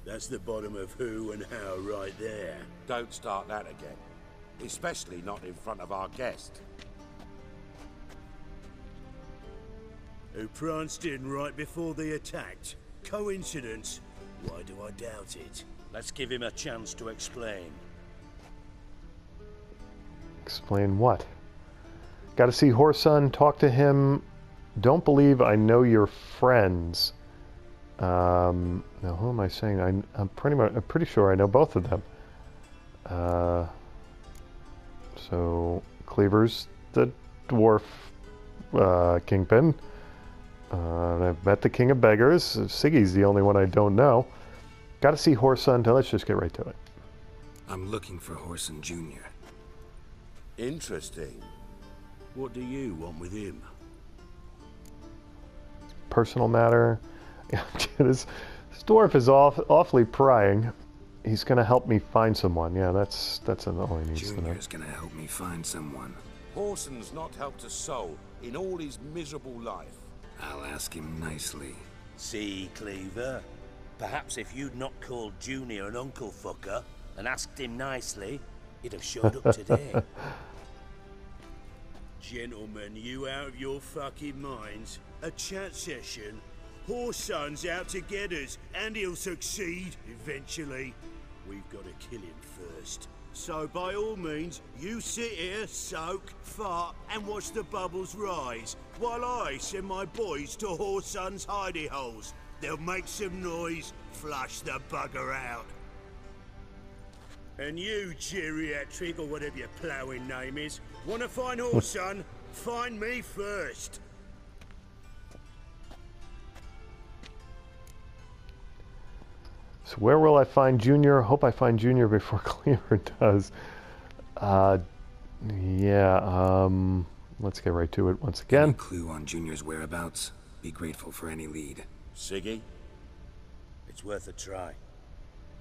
That's the bottom of who and how right there. Don't start that again. Especially not in front of our guest. Who pranced in right before they attacked. Coincidence? Why do I doubt it? Let's give him a chance to explain. Explain what? Got to see Horson, talk to him. Don't believe I know your friends. Now who am I saying? I'm pretty sure I know both of them. So Cleaver's the dwarf kingpin. I've met the King of Beggars. Siggy's the only one I don't know. Got to see Horson. Let's just get right to it. I'm looking for Horson Jr. Interesting. What do you want with him? Personal matter. this dwarf is awfully prying. He's going to help me find someone. Yeah, that's all he needs to know. Junior's going to help me find someone. Horson's not helped a soul in all his miserable life. I'll ask him nicely. See, Cleaver? Perhaps if you'd not called Junior an uncle fucker and asked him nicely, he'd have showed up today. Gentlemen, you out of your fucking minds? A chat session? Horson's out to get us, and he'll succeed eventually. We've got to kill him first. So by all means, you sit here, soak, fart, and watch the bubbles rise, while I send my boys to Horson's hidey holes. They'll make some noise, flush the bugger out. And you, geriatric, or whatever your ploughing name is, want to find Horson? Find me first. So where will I find Junior? Hope I find Junior before Cleaver does. Yeah, let's get right to it once again. Any clue on Junior's whereabouts? Be grateful for any lead. Siggy? It's worth a try.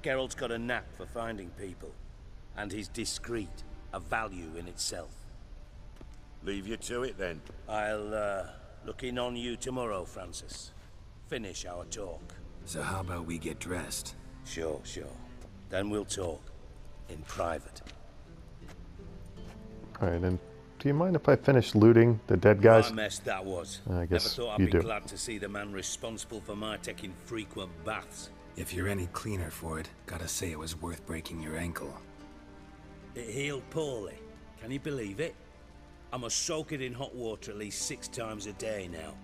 Geralt's got a knack for finding people. And he's discreet, a value in itself. Leave you to it then. I'll look in on you tomorrow, Francis. Finish our talk. So how about we get dressed? Sure. Then we'll talk. In private. Alright, and do you mind if I finish looting the dead guys? What a mess that was. I guess Never thought you I'd be do. glad to see the man responsible for my taking frequent baths. If you're any cleaner for it, gotta say it was worth breaking your ankle. It healed poorly. Can you believe it? I must soak it in hot water at least 6 times a day now.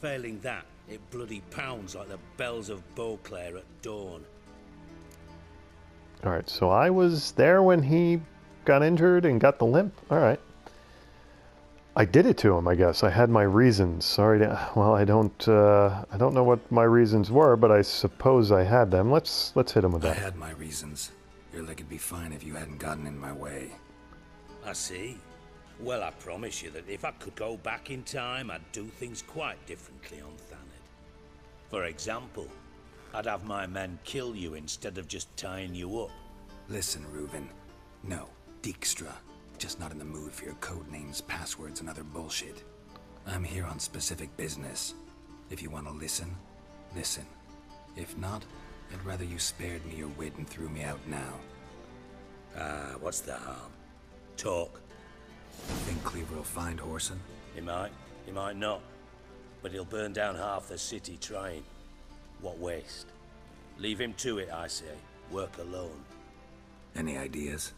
Failing that, it bloody pounds like the bells of Beauclair at dawn. Alright, so I was there when he got injured and got the limp? Alright. I did it to him, I guess. I had my reasons. Sorry to... Well, I don't know what my reasons were, but I suppose I had them. Let's hit him with that. I had my reasons. Your leg would be fine if you hadn't gotten in my way. I see. Well, I promise you that if I could go back in time, I'd do things quite differently on Thanet. For example, I'd have my men kill you instead of just tying you up. Listen, Reuven. No, Dijkstra. Just not in the mood for your code names, passwords, and other bullshit. I'm here on specific business. If you want to listen, listen. If not, I'd rather you spared me your wit and threw me out now. What's the harm? Talk. You think Cleaver will find Horson? He might not. But he'll burn down half the city trying. What waste? Leave him to it, I say. Work alone. Any ideas?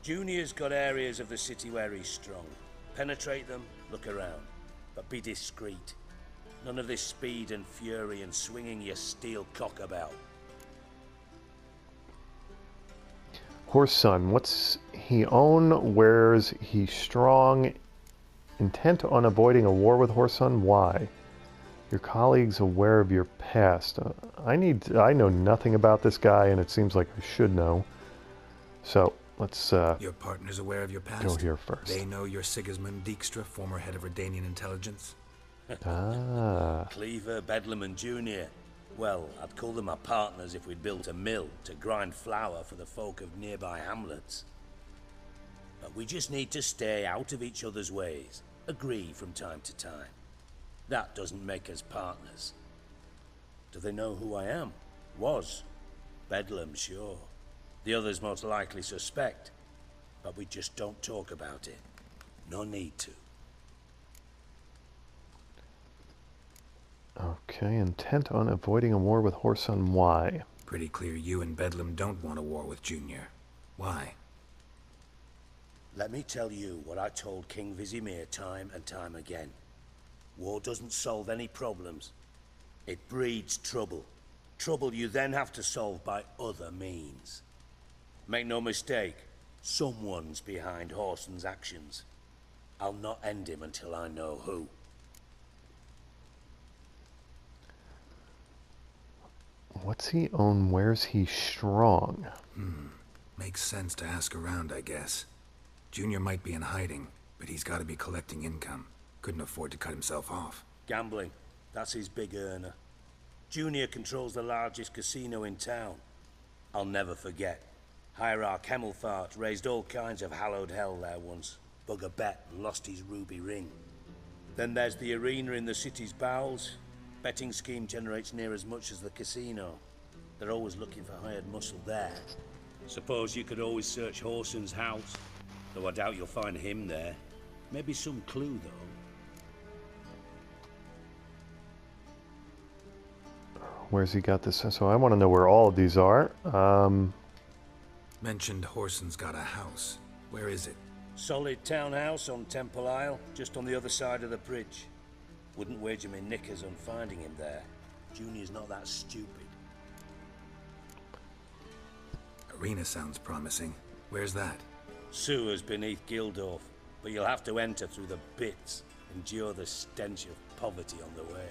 Junior's got areas of the city where he's strong. Penetrate them, look around. But be discreet. None of this speed and fury and swinging your steel cock about. Horson, what's he own? Where's he strong? Intent on avoiding a war with Horson? Why? Your colleagues aware of your past? I know nothing about this guy, and it seems like I should know. So let's your partner's aware of your past? Go here first. They know you're Sigismund Dijkstra, former head of Redanian intelligence? Cleaver, Bedlam, and Junior. Well, I'd call them our partners if we'd built a mill to grind flour for the folk of nearby hamlets. But we just need to stay out of each other's ways. Agree from time to time. That doesn't make us partners. Do they know who I am? Was. Bedlam, sure. The others most likely suspect. But we just don't talk about it. No need to. Okay, intent on avoiding a war with Horson. Why? Pretty clear you and Bedlam don't want a war with Junior. Why? Let me tell you what I told King Vizimir time and time again. War doesn't solve any problems. It breeds trouble. Trouble you then have to solve by other means. Make no mistake, someone's behind Whoreson's actions. I'll not end him until I know who. What's he own? Where's he strong? Makes sense to ask around, I guess. Junior might be in hiding, but he's got to be collecting income. Couldn't afford to cut himself off. Gambling. That's his big earner. Junior controls the largest casino in town. I'll never forget. Hierarch Hemmelfart raised all kinds of hallowed hell there once. Bug a bet and lost his ruby ring. Then there's the arena in the city's bowels. Betting scheme generates near as much as the casino. They're always looking for hired muscle there. Suppose you could always search Whoreson's house. Though I doubt you'll find him there. Maybe some clue, though. Where's he got this? So I want to know where all of these are. Mentioned Whoreson's got a house. Where is it? Solid townhouse on Temple Isle, just on the other side of the bridge. Wouldn't wager me knickers on finding him there. Junior's not that stupid. Arena sounds promising. Where's that? Sewers beneath Gildorf, but you'll have to enter through the bits, endure the stench of poverty on the way.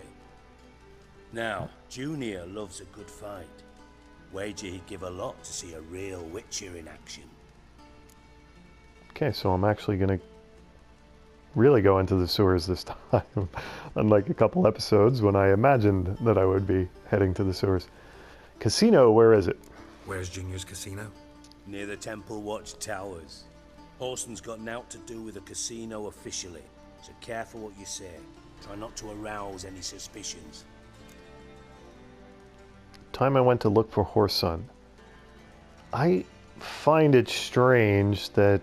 Now, Junior loves a good fight. Wager he'd give a lot to see a real Witcher in action. Okay, so I'm actually going to really go into the sewers this time, unlike a couple episodes when I imagined that I would be heading to the sewers. Casino, where is it? Where's Junior's casino? Near the Temple Watch Towers. Whoreson's got naught to do with the casino officially, so careful what you say. Try not to arouse any suspicions. Time I went to look for Whoreson. I find it strange that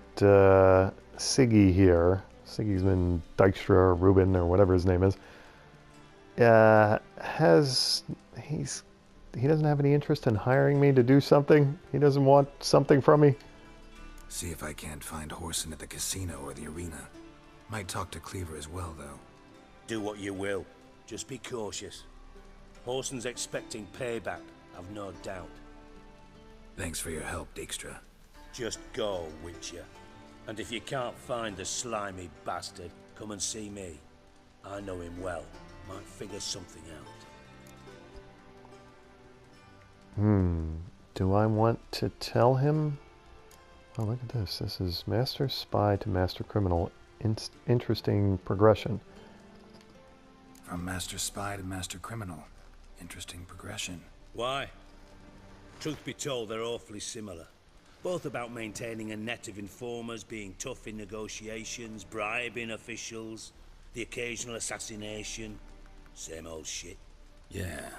Siggy here, Sigismund Dijkstra or Rubin or whatever his name is, he doesn't have any interest in hiring me to do something. He doesn't want something from me. See if I can't find Whoreson at the casino or the arena. Might talk to Cleaver as well, though. Do what you will. Just be cautious. Whoreson's expecting payback, I've no doubt. Thanks for your help, Dijkstra. Just go, Witcher. And if you can't find the slimy bastard, come and see me. I know him well. Might figure something out. Do I want to tell him? Oh, look at this. This is Master Spy to Master Criminal. Interesting progression. From Master Spy to Master Criminal. Interesting progression. Why? Truth be told, they're awfully similar. Both about maintaining a net of informers, being tough in negotiations, bribing officials, the occasional assassination. Same old shit. Yeah,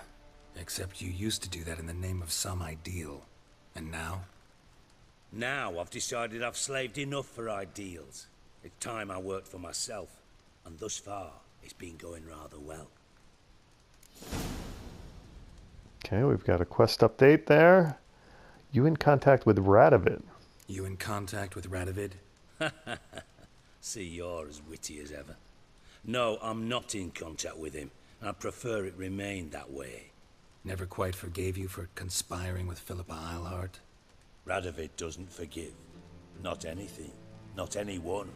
except you used to do that in the name of some ideal. And now? Now I've decided I've slaved enough for ideals. It's time I worked for myself. And thus far, it's been going rather well. Okay, we've got a quest update there. You in contact with Radovid. You in contact with Radovid? See, you're as witty as ever. No, I'm not in contact with him. I prefer it remain that way. Never quite forgave you for conspiring with Philippa Eilhart? Radovid doesn't forgive. Not anything. Not anyone.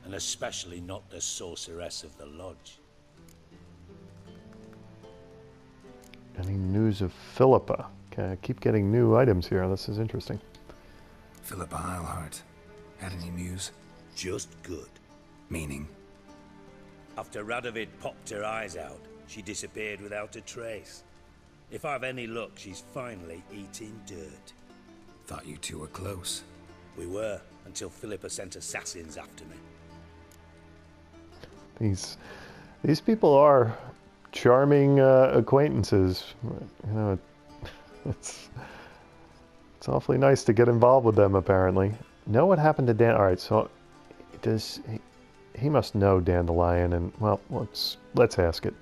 And especially not the sorceress of the Lodge. Any news of Philippa? Okay, I keep getting new items here. This is interesting. Philippa Eilhart. Had any news? Just good. Meaning? After Radovid popped her eyes out, she disappeared without a trace. If I've any luck, she's finally eating dirt. Thought you two were close. We were, until Philippa sent assassins after me. These people are charming acquaintances. You know, it's awfully nice to get involved with them, apparently. Know what happened to Dan? All right, so he must know Dandelion, and well, let's ask it.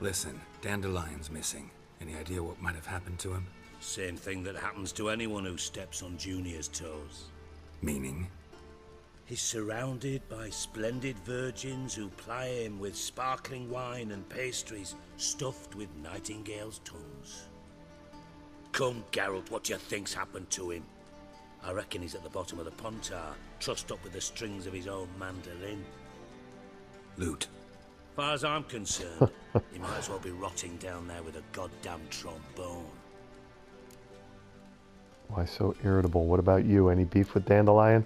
Listen, Dandelion's missing. Any idea what might have happened to him? Same thing that happens to anyone who steps on Junior's toes. Meaning? He's surrounded by splendid virgins who ply him with sparkling wine and pastries stuffed with nightingales' tongues. Come, Geralt, what do you think's happened to him? I reckon he's at the bottom of the Pontar, trussed up with the strings of his own mandolin. Loot. Far as I'm concerned, he might as well be rotting down there with a goddamn trombone. Why so irritable? What about you? Any beef with Dandelion?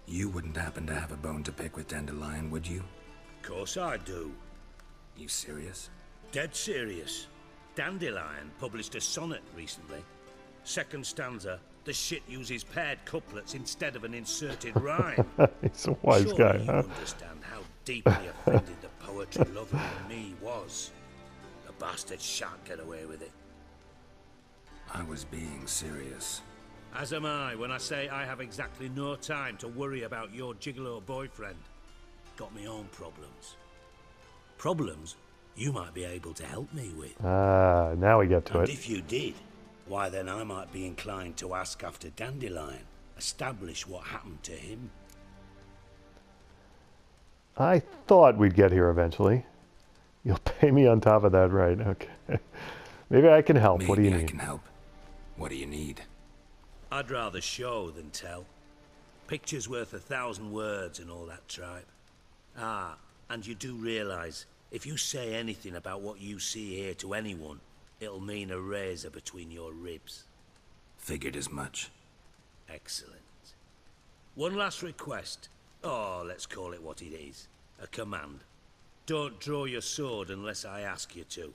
You wouldn't happen to have a bone to pick with Dandelion, would you? Of course I do. You serious? Dead serious. Dandelion published a sonnet recently. Second stanza, the shit uses paired couplets instead of an inserted rhyme. He's a wise Surely guy, you huh? understand how deeply offended the poetry lover in me was. The bastard shan't get away with it. I was being serious. As am I when I say I have exactly no time to worry about your gigolo boyfriend. Got me own problems. Problems you might be able to help me with. Ah, now we get to And it. if you did, why then I might be inclined to ask after Dandelion, establish what happened to him. I thought we'd get here eventually. You'll pay me on top of that, right? Okay. Maybe I can help. What do you Maybe need? I can help. What do you need? I'd rather show than tell. Picture's worth 1,000 words and all that tripe. Ah, and you do realize, if you say anything about what you see here to anyone, it'll mean a razor between your ribs. Figured as much. Excellent. One last request. Oh, let's call it what it is. A command. Don't draw your sword unless I ask you to.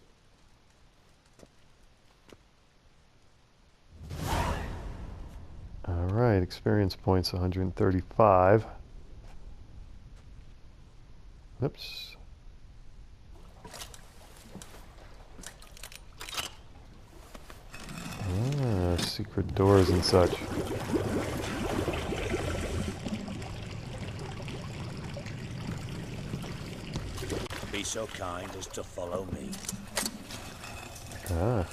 All right, experience points 135. Oops. Ah, secret doors and such. Be so kind as to follow me. Ah,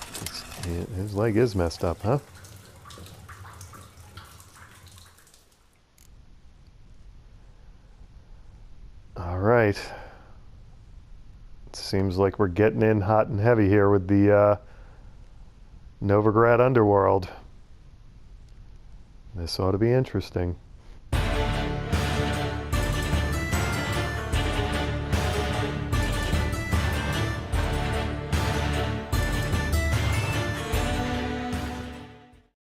his leg is messed up, huh? All right. It seems like we're getting in hot and heavy here with the Novigrad underworld. This ought to be interesting.